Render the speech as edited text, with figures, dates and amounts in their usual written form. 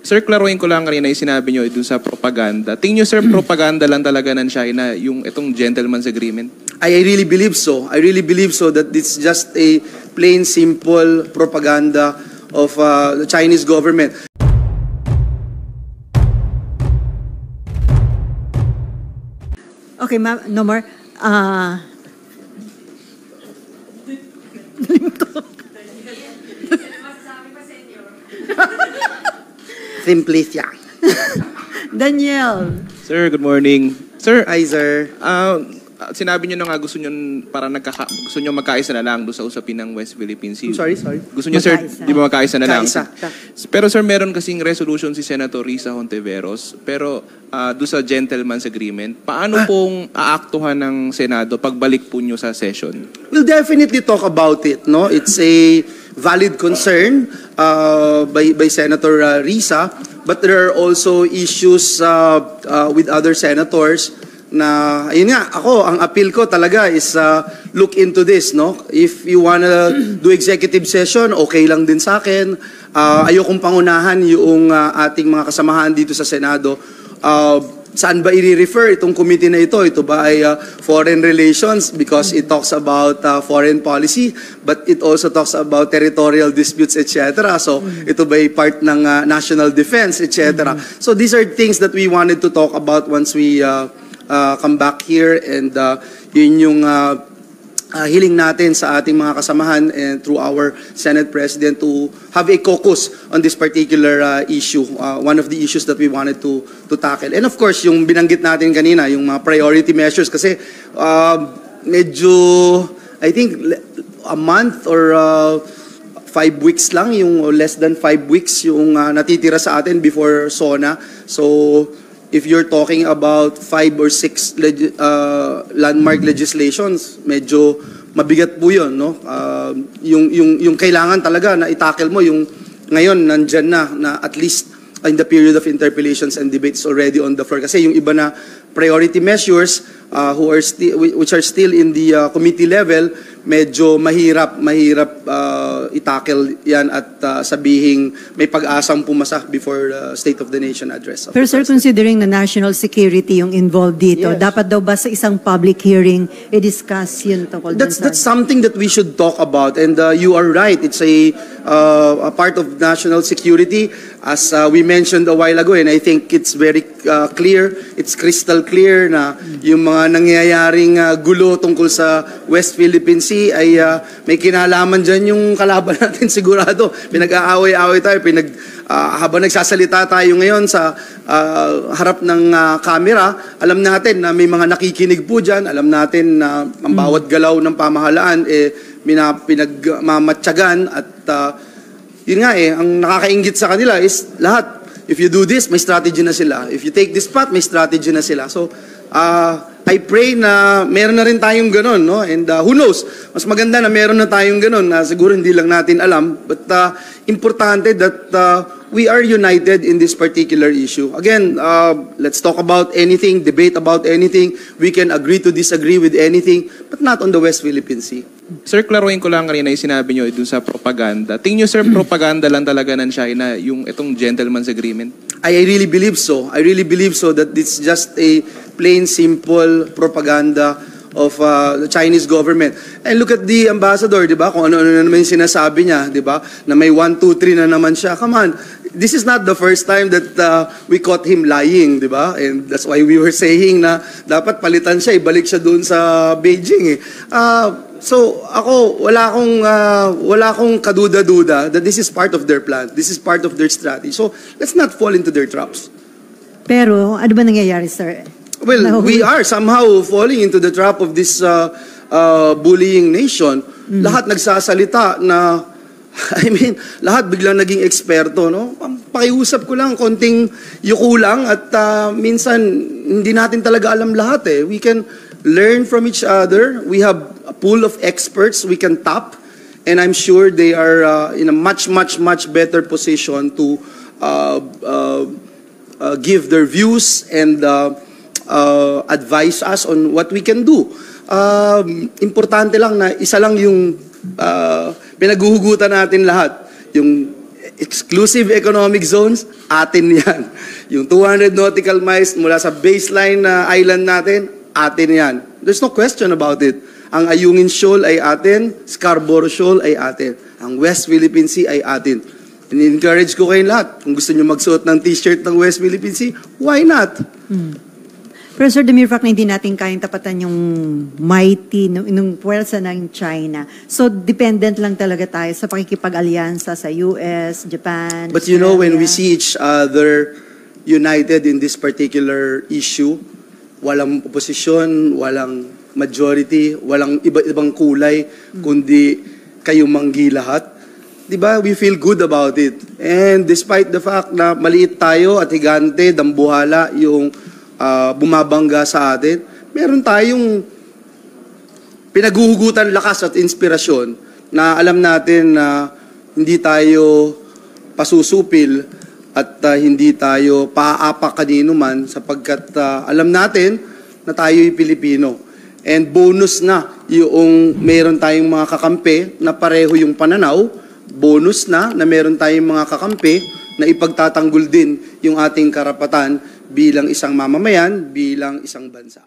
Sir, klaruhin ko lang kanina yung sinabi nyo dun sa propaganda. Tingin nyo, sir, propaganda lang talaga ng China yung itong gentleman's agreement? I really believe so. I really believe so that it's just a plain, simple propaganda of the Chinese government. Okay, ma'am, no more. Simplicia. Daniel. Sir, good morning. Sir, Hi, sir. sinabi nyo na nga gusto nyo gusto nyo magkaisa na lang doon sa usapin ng West Philippine Sea. Sorry. Gusto nyo, sir, Magkaisa. di ba magkaisa na lang? Kaisa. Pero sir, meron kasing resolution si Senator Risa Hontiveros, pero doon sa gentleman's agreement, paano pong aaktuhan ng Senado pagbalik po nyo sa session? We'll definitely talk about it. No, it's a valid concern by Senator Risa, but there are also issues with other senators. Na ayun nga, ako ang appeal ko talaga is look into this, no? If you wanna do executive session, okay lang din sa akin. Ayokong pangunahan yung ating mga kasamahan dito sa Senado. Saan ba i-refer itong committee na ito? Ito ba ay foreign relations because it talks about foreign policy, but it also talks about territorial disputes, etc. So ito ba ay part ng national defense, etc. So these are things that we wanted to talk about once we come back here, and yun yung hiling natin sa ating mga kasamahan and through our Senate President to have a caucus on this particular issue, one of the issues that we wanted to tackle. And of course, yung binanggit natin kanina, yung mga priority measures, kasi medyo, I think, a month or 5 weeks lang, yung less than 5 weeks yung natitira sa atin before SONA. So, if you're talking about 5 or 6 landmark legislations, medyo mabigat po yun, no? Yung kailangan talaga na itackle mo, yung ngayon nandyan na at least in the period of interpellations and debates already on the floor. Kasi yung iba na priority measures which are still in the committee level, medyo mahirap itackle yan at sabihing may pag-asang pumasa before the State of the Nation address. Pero sir, considering na national security yung involved dito, Yes. dapat daw ba sa isang public hearing i-discuss yun tungkol dun sa... That's something that we should talk about, and you are right. It's a part of national security, as we mentioned a while ago, and I think it's very clear, it's crystal clear na yung mga nangyayaring gulo tungkol sa West Philippine Sea ay may kinalaman dyan yung kalaban natin sigurado. Pinag-aaway-aaway tayo, habang nagsasalita tayo ngayon sa harap ng camera, alam natin na may mga nakikinig po dyan, alam natin na ang bawat galaw ng pamahalaan pinagmamatyagan at yun nga ang nakakainggit sa kanila is lahat. If you do this, may strategy na sila. If you take this path, may strategy na sila. So, I pray na meron na rin tayong ganun, no? And who knows, mas maganda na meron na tayong ganun na siguro hindi lang natin alam. But importante that we are united in this particular issue. Again, let's talk about anything, debate about anything. We can agree to disagree with anything, but not on the West Philippine Sea. Sir, klaruhin ko lang kanina yung sinabi nyo dun sa propaganda. Tingin nyo, sir, propaganda lang talaga ng China yung itong gentleman's agreement? I really believe so. I really believe so that it's just a plain, simple propaganda of the Chinese government. And look at the ambassador, di ba? Kung ano-ano na naman yung sinasabi niya, di ba? Na may 1, 2, 3 na naman siya. Come on. This is not the first time that we caught him lying, di ba? And that's why we were saying na dapat palitan siya, ibalik siya doon sa Beijing. So ako, wala akong kaduda-duda that this is part of their plan. This is part of their strategy. So let's not fall into their traps. Pero ano ba nangyayari, sir? Well, we are somehow falling into the trap of this bullying nation. Lahat nagsasalita na, I mean, lahat biglang naging eksperto, no? Pakiusap ko lang, konting yuko lang at minsan hindi natin talaga alam lahat eh. We can learn from each other. We have a pool of experts we can tap, and I'm sure they are in a much better position to give their views and advise us on what we can do. Importante lang na isa lang yung pinaghuhugutan natin lahat, yung exclusive economic zones, atin yan. Yung 200 nautical miles mula sa baseline na island natin, atin yan. There's no question about it. Ang Ayungin Shoal ay atin, Scarborough Shoal ay atin. Ang West Philippine Sea ay atin. In-encourage ko kayong lahat. Kung gusto nyo magsuot ng t-shirt ng West Philippine Sea, why not? Pero Sir Demirfak, na hindi natin kayang tapatan yung mighty, nung puwersa ng China. So, dependent lang talaga tayo sa pakikipag-alyansa sa US, Japan, But you know, when we Australia. see each other united in this particular issue, walang oposisyon, walang majority, walang iba-ibang kulay, kundi kayo manggi lahat. Diba? We feel good about it. And despite the fact na maliit tayo at higante, dambuhala yung bumabangga sa atin, meron tayong pinaguhugutan lakas at inspirasyon na alam natin na hindi tayo pasusupil at hindi tayo paapa kanino man sapagkat alam natin na tayo'y Pilipino. And bonus na yung meron tayong mga kakampi na pareho yung pananaw, bonus na meron tayong mga kakampi na ipagtatanggol din yung ating karapatan bilang isang mamamayan, bilang isang bansa.